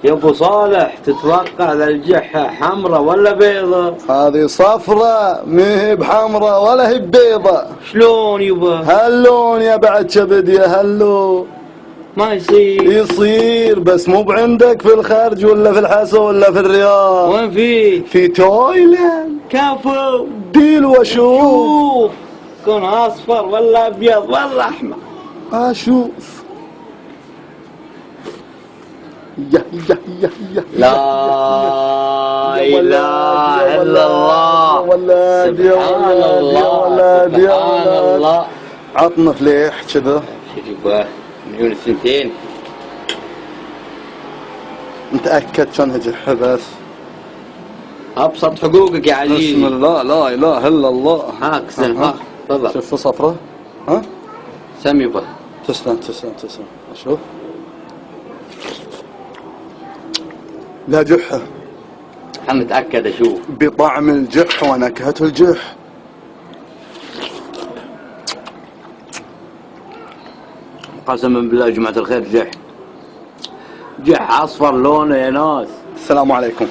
يا ابو صالح تتوقع ذا الجحة حمرة ولا بيضة؟ هذه صفرة مهي بحمرة ولا هي بيضة. شلون يبا؟ هاللون يا بعد كبد يا هاللون. ما يصير. يصير بس مو بعندك في الخرج ولا في الحسا ولا في الرياض. وين في؟ في تويلاند. كفو. ديل وشوف. شوف كون اصفر ولا ابيض ولا احمر. اشوف. يا يا يا يا لا اله الا الله. يا ولد يا ولد يا ولد يا سبحان الله. عطنا فليح كذا. شوف مليون الثنتين. متأكد كان جحة بس. ابسط حقوقك يا عزيزي. بسم الله لا اله الا الله. هاك سم ها تفضل. شوف صفرة. ها سم يبا. تسلم تسلم تسلم. اشوف. لا جحة. متأكد اشوف. بطعم الجح ونكهة الجح. قسما بالله يا جماعة الخير جح. جح اصفر لونه يا ناس. السلام عليكم.